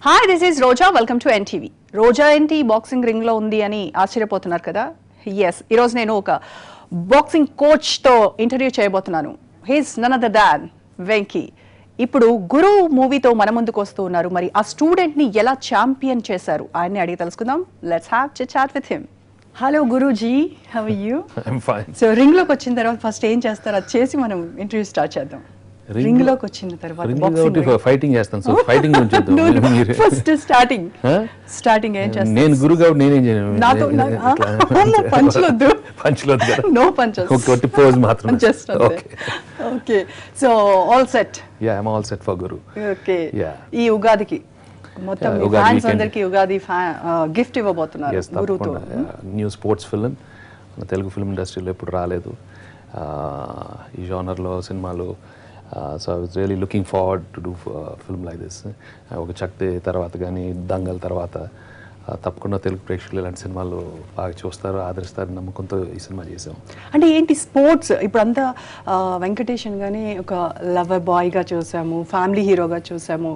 Hi, this is Roja. Welcome to NTV. Roja ఏంటి boxing ring లో ఉంది అని ఆశ్చర్యపోతున్నారు కదా? Yes, ఈ రోజు నేను ఒక బాక్సింగ్ కోచ్ తో ఇంటర్వ్యూ చేయబోతున్నాను. He is none other than Venky. ఇప్పుడు గురు మూవీతో మన ముందుకు వస్తూ ఉన్నారు. మరి ఆ స్టూడెంట్ ని ఎలా ఛాంపియన్ చేశారు ఆయన్ని అడిగి తెలుసుకుందాం. Let's have a chat with him. Hello Guruji, how are you? I'm fine. So ring లోకి వచ్చిన తర్వాత ఫస్ట్ ఏం చేస్తారు అది చేసి మనం ఇంటర్వ్యూ స్టార్ట్ చేద్దాం. రింగ్ లోకి వచ్చిన తర్వాత ఫైటింగ్ చేస్తాను. సో ఫైటింగ్ నుంచి ఫస్ట్ స్టార్టింగ్ ఏం చేస్తాను? నేను గురు కాబట్టి నేనేం చేయను. నాతో పంచలొద్దు, పంచలొద్దు కదా, నో పంచెస్, ఒకటి పోజ్ మాత్రం. Just okay. So all set? Yeah, I am all set for Guru. Okay. ఈ ఉగాదికి మొత్తం ఫ్యాన్స్ అందరికి ఉగాది గిఫ్ట్ ఇవ్వబోతున్నారు గురుతో. New sports film, Telugu film ఇండస్ట్రీలో ఎప్పుడు రాలేదు ఈ జానర్లో సినిమాలు. So I was really looking forward to do film like this. ఒక చక్తి తర్వాత కానీ దంగల్ తర్వాత తప్పకుండా తెలుగు ప్రేక్షకులు ఇలాంటి సినిమాలు బాగా చూస్తారు, ఆదరిస్తారు నమ్మకంతో ఈ సినిమా చేసాం. అంటే ఏంటి స్పోర్ట్స్ ఇప్పుడంతా వెంకటేష్ కానీ ఒక లవర్ బాయ్గా చూసాము, ఫ్యామిలీ హీరోగా చూసాము,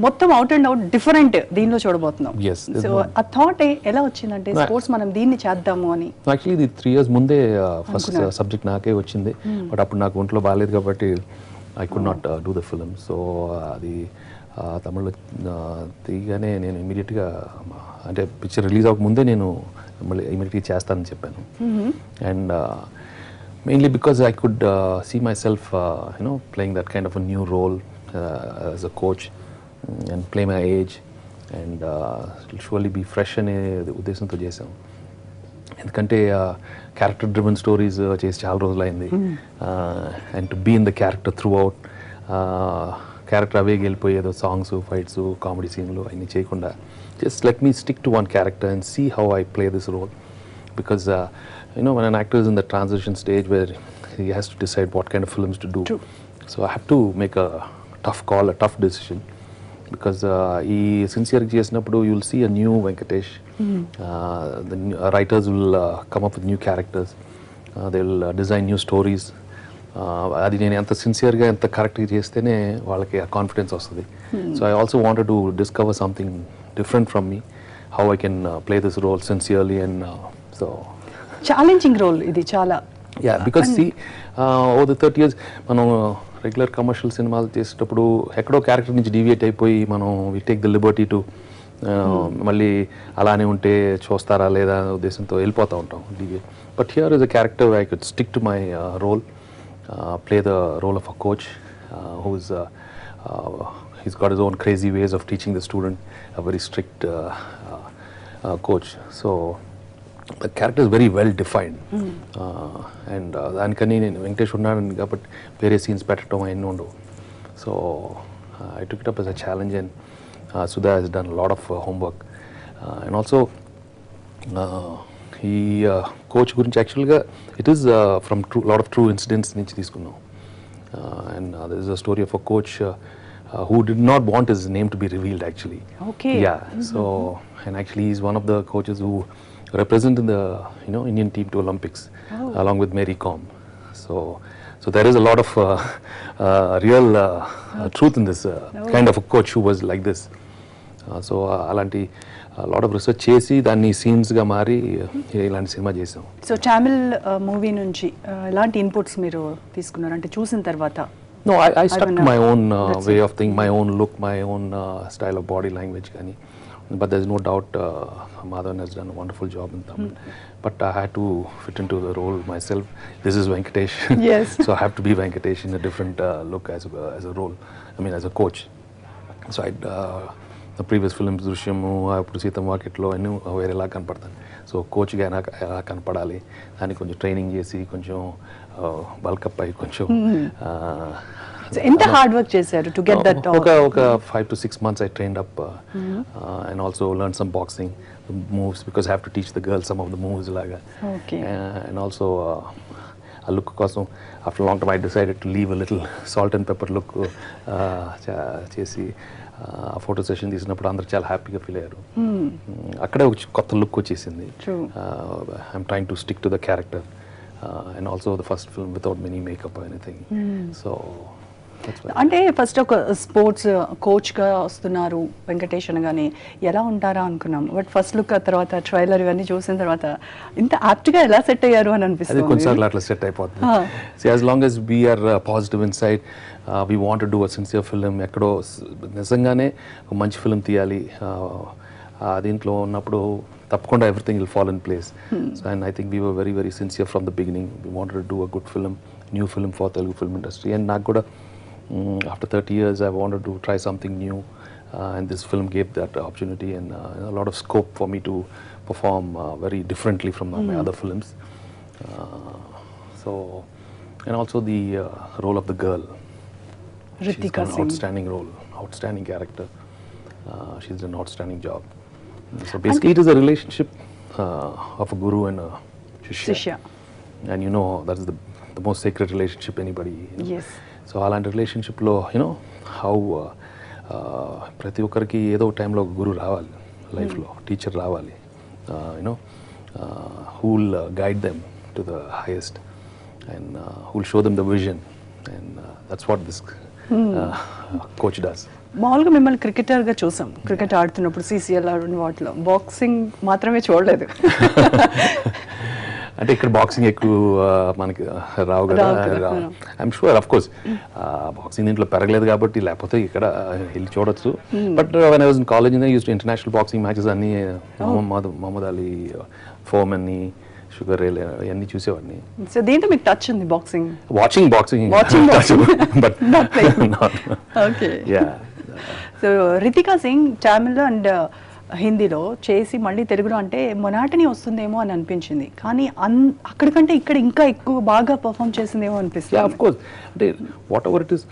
మొత్తం అవుట్ అండ్ అవుట్ డిఫరెంట్ దీనిలో చూడబోతున్నాం. సో ఆ థాట్ ఎలా వచ్చిందంటే స్పోర్ట్స్ మనం దీన్ని చేద్దాము అని? యాక్చువల్లీ ఇది 3 years ముందే ఫస్ట్ సబ్జెక్ట్ నాకే వచ్చింది. బట్ అప్పుడు నాకు ఒంట్లో బాగాలేదు కాబట్టి I could not do the film. So అది తమిళ్లో తీయగానే నేను ఇమీడియట్గా, అంటే పిక్చర్ రిలీజ్ అవ్వకముందే నేను మళ్ళీ ఇమీడియట్గా చేస్తానని చెప్పాను. And mainly because I could see myself playing that kind of a new role as a coach and play my age and it'll surely be fresh అనే ఉద్దేశంతో చేసాం. ఎందుకంటే క్యారెక్టర్ డ్రివెన్ స్టోరీస్ చేసి చాలా రోజులు అయింది. And to be in the character throughout, character away వెళ్ళిపోయేదో songs, fights, comedy సీన్లు అన్నీ చేయకుండా just let me stick to one character and see how I play this role. Because when an actor is in the transition stage where he has to decide what kind of films to do. True. So I have to make a tough call, a tough decision. Because ఈ సిన్సియర్గా చేసినప్పుడు you will see a new Venkatesh. The writers will come up with new characters. They will design new stories. అది నేను ఎంత సిన్సియర్గా ఎంత కరెక్ట్గా చేస్తేనే వాళ్ళకి ఆ కాన్ఫిడెన్స్ వస్తుంది. So I also wanted to discover something different from me, how I can play this role sincerely. And so challenging role ఇది చాలా. Yeah, because see over the 30 years మనం రెగ్యులర్ కమర్షియల్ సినిమాలు చేసేటప్పుడు ఎక్కడో క్యారెక్టర్ నుంచి deviate అయిపోయి మనం we take the liberty to మళ్ళీ అలానే ఉంటే చూస్తారా లేదా ఉద్దేశంతో వెళ్ళిపోతూ ఉంటాం deviate. But here is a character I could stick to my role, play the role of a coach whose he's got his own crazy ways of teaching the student, a very strict coach. So the character is very well defined. And దానికని నేను వెంకటేష్ ఉన్నాను కాబట్టి వేరే scenes పెట్టడం అయినా ఉండవు. So I took it up as a challenge, and Sudha has done a lot of homework. And also ఈ coach గురించి యాక్చువల్గా it is from lot of true incidents నుంచి తీసుకున్నాం. And there is a story of a coach who did not want his name to be revealed actually. Okay. Yeah. So and actually he's one of the coaches who represented the Indian team to Olympics along with Mary Kom. So there is a lot of real truth in this kind of a coach who was like this. So alanti a lot of research chesi danni scenes ga mari ilanti cinema chesam. So Tamil movie nunchi elanti inputs meeru teeskunnaru ante chusin tarvata? No, I stuck to my own way of thinking, my own look, my own style of body language kani. But there's no doubt Madhavan has done a wonderful job in Tamil. But I had to fit into the role myself. This is Venkatesh. Yes. So I have to be Venkatesh in a different look as a role. I mean, as a coach. So the previous films, Drushyam, appudu Seetam Vakitlo, I knew verela kanpadtanu. So coach ga ela kanpadali. Dani konచెం training chesi, konచెం bulk up ayi konచెం So ఎంత hard work చేశారు to get that? ఒక 5 to 6 months I trained up and also learned some boxing moves, because I have to teach the girls some of the moves laga. Okay. And also a look కోసం after a long time I decided to leave a little salt and pepper look చేసి ఆ photo session తీసినప్పుడు అందరూ చాలా హ్యాపీగా feel అయ్యారు. అక్కడే ఒక కొత్త లుక్ వచ్చేసింది. I'm trying to stick to the character and also the first film without many makeup or anything. So అంటే ఫస్ట్ ఒక స్పోర్ట్స్ కోచ్గా వస్తున్నారు వెంకటేష్ అనగానే ఎలా ఉంటారా అనుకున్నాం, బట్ ఫస్ట్ లుక్ తర్వాత ట్రైలర్ ఇవన్నీ చూసిన తర్వాత ఇంత యాప్ట్గా ఎలా సెట్ అయ్యారు అని అనిపిస్తుంది. కొన్నిసార్లు అట్లా సెట్ అయిపోతుంది. As long as we're positive inside, we want do a sincere film, ఎక్కడో నిజంగానే ఒక మంచి ఫిల్మ్ తీయాలి, దీంట్లో ఉన్నప్పుడు తప్పకుండా everything will fall in place. So and I think we were very very sincere from the beginning. We wanted to do a good film, new film for Telugu film industry. And నాకు కూడా after 30 years I wanted to try something new, and this film gave that opportunity and a lot of scope for me to perform very differently from my other films. So and also the role of the girl, Rachana Singh, outstanding role, outstanding character. She's done an outstanding job. So basically it is a relationship of a guru and a shishya. And you know that's the most sacred relationship anybody, you know? Yes. So అలాంటి రిలేషన్షిప్లో you know how ప్రతి ఒక్కరికి ఏదో టైంలో ఒక గురువు రావాలి లైఫ్లో, టీచర్ రావాలి, you know who will guide them to the highest and who will show them the vision, and that's what this coach does. మామూలుగా మిమ్మల్ని క్రికెటర్గా చూసాం, క్రికెట్ ఆడుతున్నప్పుడు సీసీఎల్ వాటిలో, బాక్సింగ్ మాత్రమే చూడలేదు. అంటే ఇక్కడ బాక్సింగ్ ఎక్కువ మనకి రావు కదా. I'm sure of course boxing దీంట్లో పెరగలేదు కాబట్టి, లేకపోతే ఇక్కడ వెళ్ళి చూడొచ్చు. But when I was in college use to international boxing matches అన్నీ, మహమ్మద్ అలీ, ఫోమన్ని, షుగర్ రే అన్నీ చూసేవాడిని. సో దీంట్లో మీకు టచ్ ఉంది boxing? Watching boxing but okay. So Ritika Singh Tamil and హిందీలో చేసి మళ్ళీ తెలుగులో అంటే మొనాటనీ వస్తుందేమో అని అనిపించింది, కానీ అక్కడికంటే ఇక్కడ ఇంకా ఎక్కువ బాగా పర్ఫామ్ చేసిందేమో అనిపిస్తుంది. ఆఫ్ కోర్స్, అంటే what ever it is,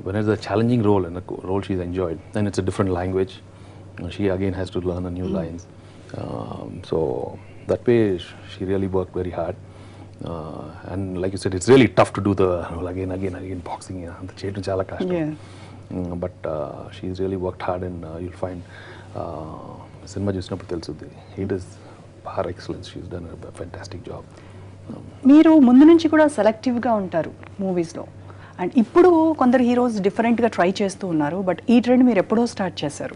when it's a challenging role and a role she's enjoyed, then it's a different language, she again has to learn a new lines, so that way she really worked very hard, and like you said, it's really tough to do the role again boxing anta cheyadam chaala kashtam, but she's really worked hard, and you'll find cinema చూసినప్పుడు తెలుస్తుంది, it is her excellence, she has done a fantastic job. మీరు ముందు నుంచి కూడా సెలెక్టివ్గా ఉంటారు మూవీస్లో, and ఇప్పుడు కొందరు హీరోస్ డిఫరెంట్గా ట్రై చేస్తూ ఉన్నారు, బట్ ఈ ట్రెండ్ మీరు ఎప్పుడో స్టార్ట్ చేశారు.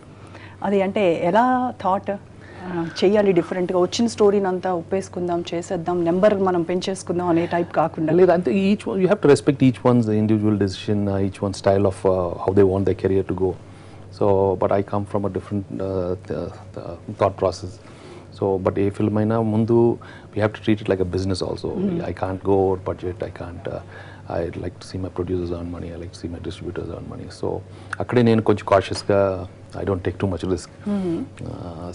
అది అంటే ఎలా థాట్ చేయాలి డిఫరెంట్గా, వచ్చిన స్టోరీని అంతా ఒప్పేసుకుందాం, చేసేద్దాం, నెంబర్ మనం పెంచేసుకుందాం అనే టైప్ కాకుండా? లేదు, అంటే each you have to respect each one's individual decision, each one style of how they want the career to go. So but I come from a different thought process. So but a film aina mundu we have to treat it like a business also. I can't go over budget, I can't I like to see my producers earn money, I like to see my distributors earn money. So akkade nenu konచెం cautious ga, I don't take too much risk.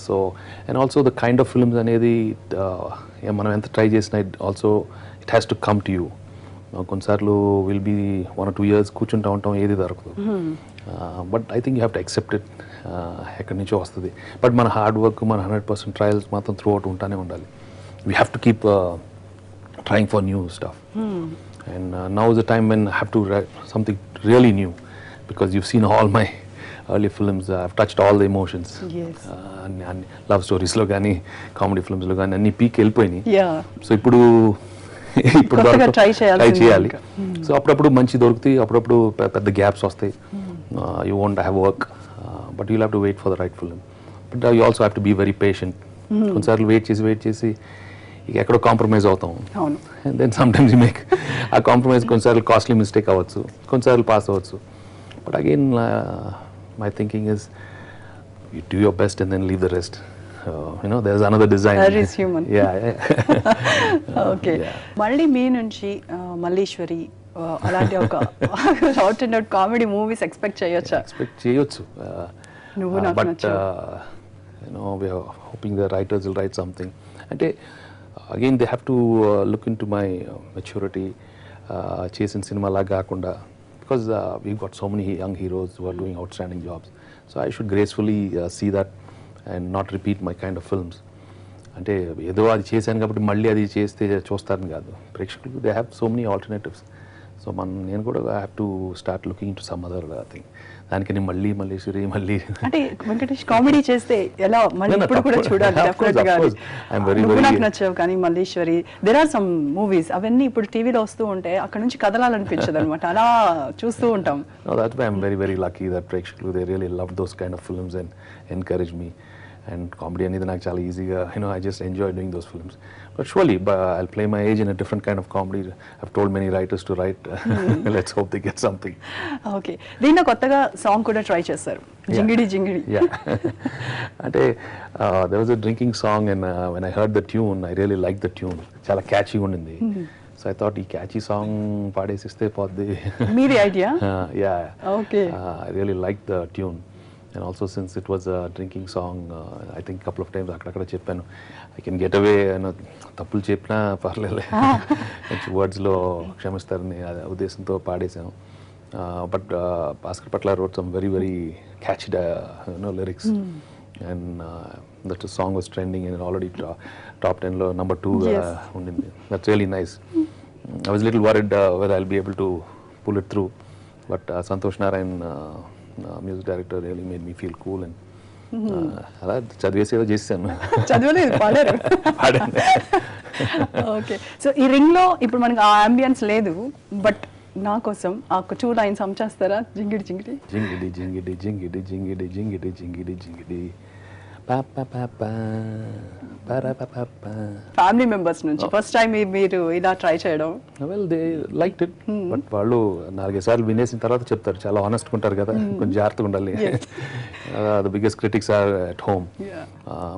So and also the kind of films anedi manam enta try chesina, also it has to come to you. కొన్నిసార్లు will be 1 or 2 years కూర్చుంటా ఉంటాం, ఏది దొరకదు. But I think you have to accept it, ఎక్కడి నుంచో వస్తుంది. But మన hard work, మన 100% ట్రయల్స్ మాత్రం త్రూ అవుట్ ఉంటానే ఉండాలి. We have to keep trying for new stuff, and now is the time when I have to write something really new, because you've seen all my early films, I've touched all the emotions. Yes. And love stories లో కానీ, comedy ఫిల్మ్స్లో కానీ అన్ని peak వెళ్ళిపోయినాయి. So ఇప్పుడు try చేయాలి. So అప్పుడప్పుడు మంచి దొరుకుతాయి, అప్పుడప్పుడు పెద్ద గ్యాప్స్ వస్తాయి. You want have work, but you have to wait for the right film. But you also have to be very patient. కొన్నిసార్లు వెయిట్ చేసి ఇక ఎక్కడో కాంప్రమైజ్ అవుతాం, and then sometimes you make a compromise, కొన్నిసార్లు costly mistake అవ్వచ్చు, కొన్నిసార్లు pass అవ్వచ్చు. But again my thinking is you do your best and then leave the rest. You know, there's another design. That is human. Yeah. Okay. మళ్ళీ మీ నుంచి మల్లీశ్వరి అలాంటి ఒక out and out comedy movies expect చేయొచ్చా? Expect చేయొచ్చు. నువ్వు నాకు నచ్చావు. You know, we are hoping the writers will write something. అంటే again they have to look into my maturity, చేసిన సినిమా లాగా కాకుండా, because we've got so many young heroes who are doing outstanding jobs. So I should gracefully see that and not repeat my kind of films. అంటే ఏదో అది చేశాను కాబట్టి మళ్ళీ అది చేస్తే చూస్తారని కాదు, ప్రేక్షకులు they have so many alternatives. So నేను కూడా I have to start looking to some other thing. దానికి మళ్ళీ మల్లేశ్వరి మళ్ళీ అంటే వెంకటేష్ కామెడీ చేస్తే ఎలా మళ్ళీ ఇప్పుడు కూడా చూడాలి డెఫినెట్ గా. నువ్వు నాకు నచ్చావు కానీ Malliswari, there are some movies అవన్నీ ఇప్పుడు టీవీలో వస్తూ ఉంటే అక్కడ నుంచి కదలాలనిపించదు అనమాట, అలా చూస్తూ ఉంటాం. That's why I'm very very lucky that ప్రేక్షకులు they really love those kind of films and encourage me. And comedy అనేది నాకు చాలా ఈజీగా, I just enjoy doing those films. But surely I'll play my age in a different kind of comedy. I've told many writers to write. Let's hope they get something. Okay, దీంట్లో కొత్తగా song కూడా try చేస్తారు, జింగిడి జింగిడి. అంటే there was a drinking song and when I heard the tune I really liked the tune. చాలా catchy ఉండింది. So I thought ఈ catchy song పాడేసిస్తే పోద్ది. మీది idea? Okay. I really liked the tune. And also since it was a drinking song, I think couple of times అక్కడక్కడ చెప్పాను, I can get away, తప్పులు చెప్పినా పర్లేదు, వర్డ్స్లో క్షమిస్తారని ఉద్దేశంతో పాడేశాను. బట్ భాస్కర్ పట్ల wrote some very very catchy lyrics. And that song was trending and already top 10 number 2 undindi. That's really nice. I was a little worried whether I'll be able to pull it through, but Santosh Narayan, music director, really made me feel cool and అలా చదివేసేదో చేశాను. చదవలేదు, పాడారు. Okay, so ఈ ring లో ఇప్పుడు మనకి ఆ ambience లేదు, బట్ నా కోసం ఆ 2 lines హమ్ చేస్తారా? జింగిడి జింగిడి జింగిడి జింగిడి జింగిడి జింగిడి జింగిడి జింగిడి జింగిడి పాపా పాపా పారా పాపా. ఫ్యామిలీ మెంబర్స్ నుంచి ఫస్ట్ టైం మీరు ఇలా ట్రై చేయడం? Well they liked it, but వాళ్ళు 4-5 సార్లు వినేసిన తర్వాత చెప్తారు, చాలా ఆనెస్ట్గా ఉంటారు కదా, కొంచెం జాగ్రత్తగా ఉండాలి. The biggest critics are at home.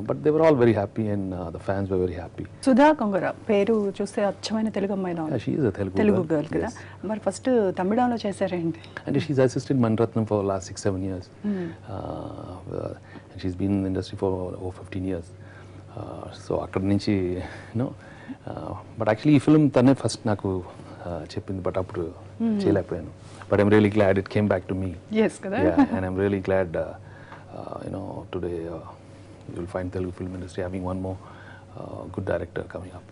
But they were all very happy and the fans were very happy. Sudha Kongara పేరు చూస్తే అచ్చమైన తెలుగు అమ్మాయిలా ఉంది. She is a Telugu girl కదా, మరి ఫస్ట్ తమిళంలో చేశారేంటి? And she's assisted Maniratnam for last 6-7 years. And she's been in the industry for over 15 years. So అక్కడ నుంచి బట్ యాక్చువల్లీ ఈ ఫిల్మ్ తనే ఫస్ట్ నాకు చెప్పింది, బట్ అప్పుడు చేయలేకపోయాను. But I'm really glad it came back to me. Yes, kada. Yeah, and I'm really glad today you'll find Telugu film industry having one more good director coming up.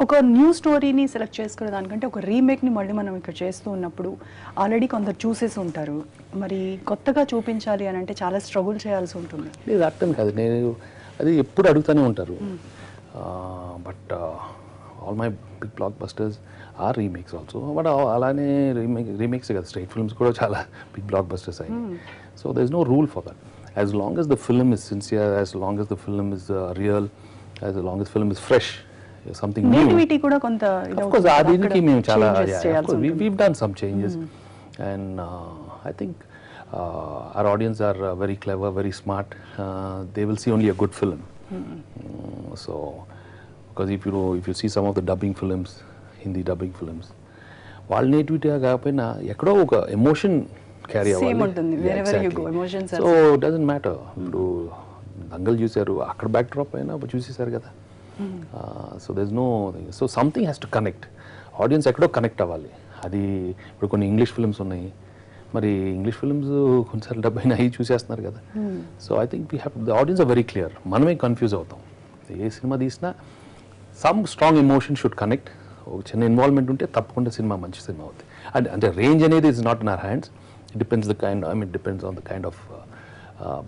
ఒక new స్టోరీని select చేసుకునే దానికంటే ఒక రీమేక్ని మళ్ళీ మనం ఇక్కడ చేస్తూ ఉన్నప్పుడు ఆల్రెడీ కొందరు చూసేసి ఉంటారు, మరి కొత్తగా చూపించాలి అని అంటే చాలా స్ట్రగుల్ చేయాల్సి ఉంటుంది. లేదు అర్థం కాదు, నేను అది ఎప్పుడు అడుగుతూనే ఉంటారు. But all my big blockbusters are remakes also. But అలానే రీమేక్స్ కదా, స్ట్రైట్ ఫిల్మ్స్ కూడా చాలా బిగ్ బ్లాక్ బస్టర్స్ అయ్యాయి. So there is no rule for that. As long as the film is sincere, as long as the film is real, as long as film is fresh, something new. Creativity kuda konta of course adiniki mem chala we've done some changes. And I think our audience are very clever, very smart. They will see only a good film. So because if you see some of the dubbing films, Hindi dubbing films, వాళ్ళ nativity కాకపోయినా ఎక్కడో ఒక emotion carry అవ్వాలి. So doesn't matter. ఇప్పుడు దంగల్ చూశారు, అక్కడ backdrop అయినా చూసేశారు కదా. So there no, so something has to connect. Audience ఎక్కడో కనెక్ట్ అవ్వాలి. అది ఇప్పుడు కొన్ని ఇంగ్లీష్ ఫిల్మ్స్ ఉన్నాయి, మరి ఇంగ్లీష్ ఫిల్మ్స్ కొన్నిసార్లు డబ్బైనా అవి చూసేస్తున్నారు కదా. So I think we have, the audience are very clear. మనమే కన్ఫ్యూజ్ అవుతాం. ఏ సినిమా తీసినా some strong emotion should connect. ఒక చిన్న ఇన్వాల్వ్మెంట్ ఉంటే తప్పకుండా సినిమా మంచి సినిమా అవుతుంది. అంటే రేంజ్ అనేది is not in our hands. It depends the kind, I mean depends on the kind of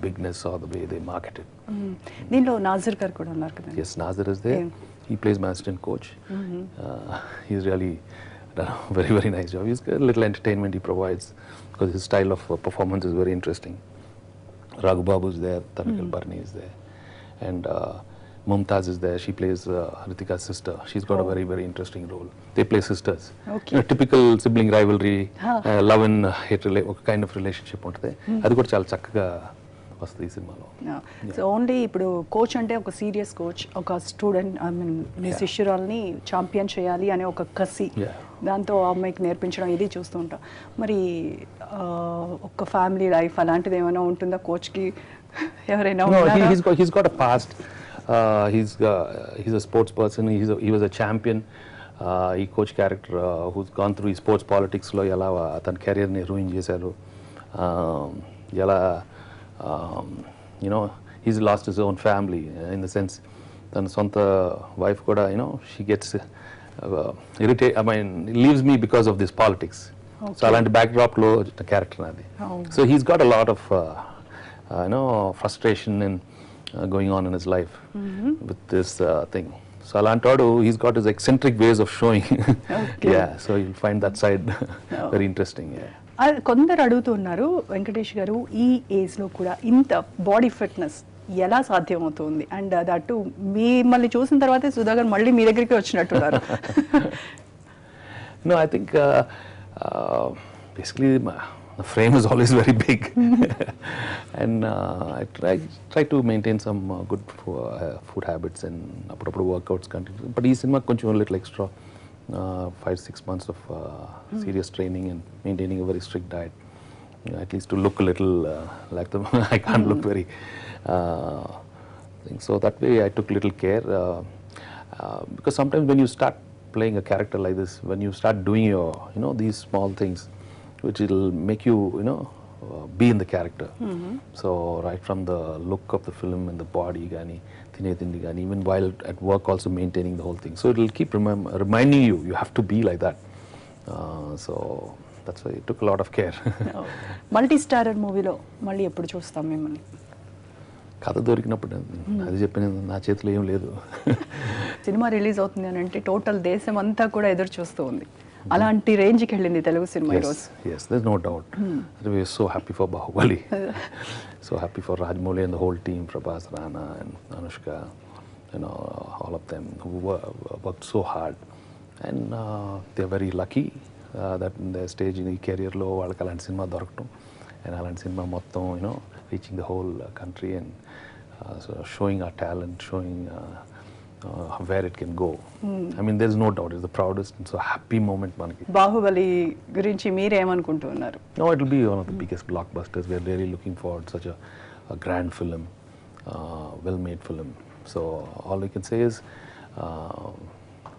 bigness or the way they market it. దీనిలో నాజర్ గారు కూడా ఉన్నారు కదా? Yes, Nazir is there. He plays my assistant coach. He's really done a very very nice job. He's got a little entertainment he provides because his style of performance is very interesting. Raghu Babu is there, Tamikal Barni is there, and Mumtaz is there. She plays Ritika's sister. She's got a very very interesting role. They play sisters. Okay. Typical sibling rivalry, love and hate kind of relationship ఉంటుంది. అది కూడా చాలా చక్కగా వస్తుంది ఈ సినిమాలో. So only ఇప్పుడు coach అంటే ఒక సీరియస్ కోచ్, ఒక స్టూడెంట్, ఐ మీన్ మీ శిష్యురాల్ని ఛాంపియన్ చేయాలి అనే ఒక కసి, దాంతో అమ్మాయికి నేర్పించడం, ఇది చూస్తూ ఉంటాం. మరి ఒక ఫ్యామిలీ లైఫ్ అలాంటిది ఏమైనా ఉంటుందా కోచ్కి? ఎవరైనా he's got a past. He's a sports person. He was a champion. ఈ coach character who's gone through ఈ స్పోర్ట్స్ పాలిటిక్స్లో ఎలా తన కెరియర్ని రూయిన్ చేశారు, ఎలా he's lost his own family in the sense తన సొంత వైఫ్ కూడా she gets irritated, I mean leaves me because of this politics. So అలాంటి బ్యాక్డ్రాప్ లో క్యారెక్టర్ అది. So he's got a lot of frustration and going on in his life with this thing. So alantodu he's got his eccentric ways of showing. Yeah, so you'll find that side very interesting. కొందరు అడుగుతున్నారు వెంకటేష్ గారు ఈ age లో కూడా ఇంత body fitness ఎలా సాధ్యమవుతుంది and that మిమ్మల్ని చూసిన తర్వాతే సుధాకర్ మళ్ళీ మీ దగ్గరికి వచ్చినట్టున్నారు. No, I think basically the frame is always very big. And I try to maintain some good food habits and appropriate workouts continue. But this cinema koncham a little extra 5-6 months of serious training and maintaining a very strict diet, at least to look a little like them. I can't look very thing. So that way I took little care because sometimes when you start playing a character like this, when you start doing your these small things which will make you be in the character. So right from the look of the film and the body gani tinetindi gani, even while at work also maintaining the whole thing, so it will keep reminding you have to be like that. So that's why it took a lot of care. Multi starrer మూవీలో మళ్ళీ ఎప్పుడు చూస్తాం మిమ్మల్ని? కథ దొరికినప్పుడు అది చెప్పిన నా చేతిలో ఏం లేదు. సినిమా రిలీజ్ అవుతుంది అని అంటే టోటల్ దేశం అంతా కూడా ఎదురు చూస్తూ ఉంది. అలాంటి రేంజ్కి వెళ్ళింది తెలుగు సినిమా ఈరోజు. Yes, there's no doubt. We are so happy for Bahubali. So happy for Rajmouli and the whole team, Prabhas, Rana and Anushka, all of them who worked so hard. And they're very lucky that in their stage in the career lo వాళ్ళకి అలాంటి cinema దొరకటం and అలాంటి cinema మొత్తం reaching the whole country and so showing our talent, showing where it can go. I mean, there's no doubt. It's the proudest and so happy moment manaki. Baahubali గురించి మీరు ఏమనుకుంటున్నారు? No, it will be one of the biggest blockbusters. We're really looking forward to such a grand film, well-made film. So all we can say is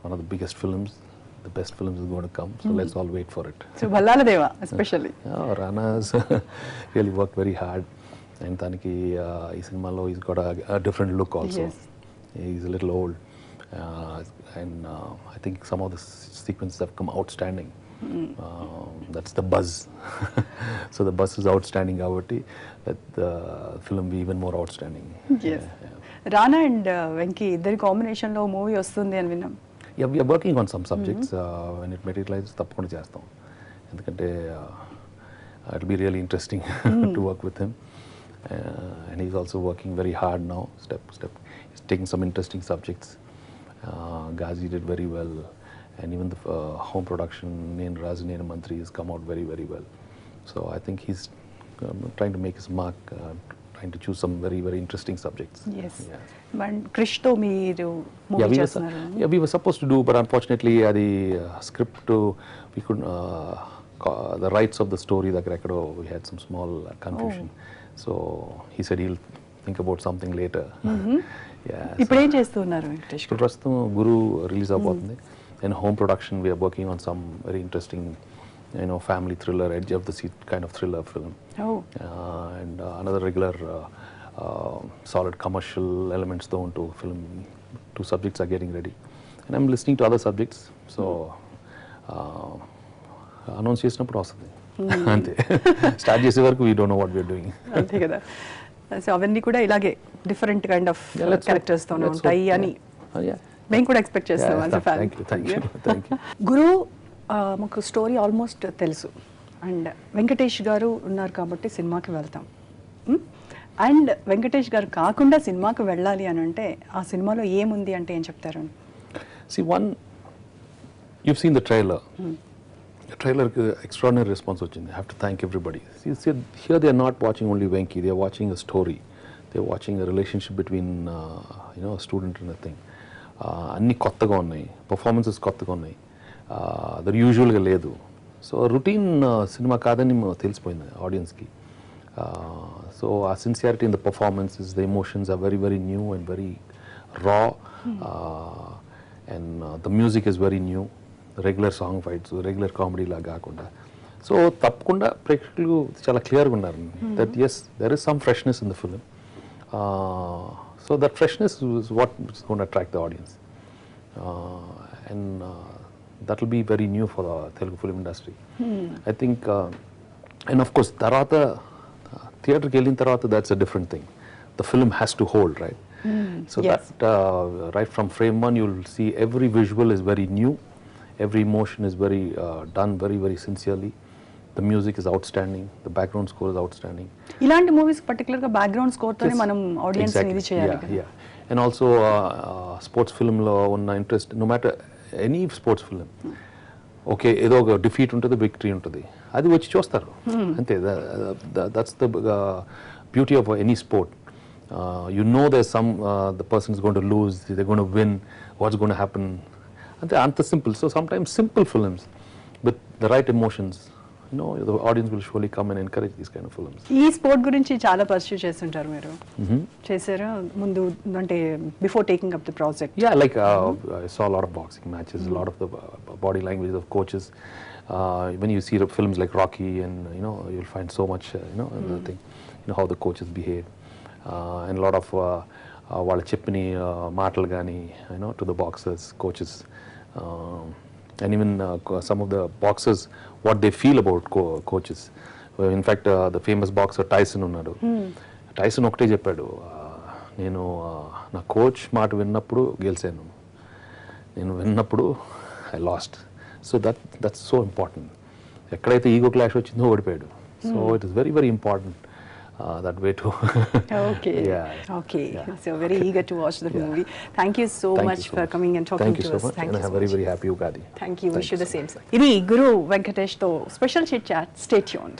one of the biggest films, the best films is going to come. So let's all wait for it. So Ballala Deva especially. Rana has really worked very hard. And taniki ee cinema lo he's got a different look also. Yes. He's a little old and I think some of the sequences have come outstanding. That's the buzz. So the buzz is outstanding avati that the film be even more outstanding. Yes. Rana and Venki iddari combination lo movie vastundi ani vinnam. Yeah, we are working on some subjects. When it materializes tappakonda chestam endukante it'll be really interesting to work with him. And he's also working very hard now, step he's taking some interesting subjects. Ghazi did very well, and even the home production in Rajana Mantri has come out very, very well. So I think he's trying to make his mark, trying to choose some very, very interesting subjects. Yes. But Krishto meeru movie chestunaru. Yeah, we were supposed to do, but unfortunately the script we couldn't the rights of the story we had some small confusion. So he said he'll think about something later. Yeah. ఇప్పుడు ఏం చేస్తున్నారు వెంకటేష్? ఇప్పుడు ప్రస్తుతం గురు release అవబోతుంది. And home production we are working on some very interesting family thriller, edge of the seat kind of thriller film. And another regular solid commercial elements though into film. 2 subjects are getting ready. And I'm listening to other subjects. So announce చేసినప్పుడు వస్తుంది అంతే. Start చేసే వరకు we don't know what we're doing. అంతే కదా. So అవన్నీ కూడా ఇలాగే డిఫరెంట్ కైండ్ ఆఫ్ క్యారెక్టర్స్ తోనే ఉంటాయి అని మేము కూడా ఎక్స్పెక్ట్ చేస్తాం. గురు మాకు స్టోరీ ఆల్మోస్ట్ తెలుసు అండ్ వెంకటేష్ గారు ఉన్నారు కాబట్టి సినిమాకి వెళ్తాం. అండ్ వెంకటేష్ గారు కాకుండా సినిమాకి వెళ్ళాలి అని అంటే ఆ సినిమాలో ఏముంది అంటే ఏం చెప్తారు? See, one, you've seen the trailer. The trailer extraordinary response వచ్చింది. I have to thank everybody. See, here they are not watching only Venki, they are watching a story. They are watching a relationship between a student and a thing. అన్ని కొత్తగా ఉన్నాయి, performances కొత్తగా ఉన్నాయి, there యూజువల్గా లేదు. So routine cinema కాదని తెలిసిపోయింది ఆడియన్స్కి. సో ఆ sincerity in the performances, the emotions are very very new and very raw, and the music is very new. Regular song fights, regular comedy లాగా కాకుండా. సో తప్పకుండా ప్రేక్షకులు చాలా క్లియర్గా ఉన్నారు that's there is some freshness in the film. So that freshness is what is gonna attract the audience. And that will be very new for the Telugu film industry. I think, and of course, tarata theatre ki ellin tarata, that's a different thing. The film has to hold, right? So Yes. that right from frame one, you'll see every visual is very new, every emotion is very done very, very sincerely. The music is outstanding, the background score is outstanding. ఇలాంటి movies particular గా background score తోనే మనం audience Exactly. ఇది చేయాలి కదా. Yeah. And also sports film lo unna interest, no matter any sports film, okay ఏదో ఒక defeat ఉంటుంది, విక్టరీ ఉంటుంది, అది వచ్చి చూస్తారు అంతే. That's the beauty of any sport. You know there's some the person is going to lose, they're going to win, what's going to happen, అంత simple. So sometimes simple films with the right emotions, you know, the audience will surely come and encourage these kind of films. ఈ sport గురించి చాలా pursue చేస్తుంటారు మీరు. చేశారా ముందు అంటే before taking up the project? Yeah, like I saw a lot of boxing matches, a lot of the body language of coaches. When you see the films like Rocky, and you know, you'll find so much the thing, you know, how the coaches behave, and a lot of వాళ్ళ చెప్పిన మాటలు కానీ, you know, to the boxers, coaches, and even some of the boxers, what they feel about coaches. In fact, the famous boxer Tyson ఉన్నాడు. Tyson ఒకటే చెప్పాడు, నేను నా coach మాట విన్నప్పుడు గెలిచాను, నేను విన్నప్పుడు I last. So that's so important. ఎక్కడైతే ఈగో క్లాష్ వచ్చిందో ఓడిపోయాడు. So it is very very important that way too. Okay. Okay. Yeah. So very eager to watch the movie. Thank you so Thank much you so for much. coming and talking Thank you to so us. much. Thank And you have so very much. very happy Ugadi. Thank you. Wish you so the same, sir. ఇది గురు వెంకటేష్ తో special chit chat. Stay tuned.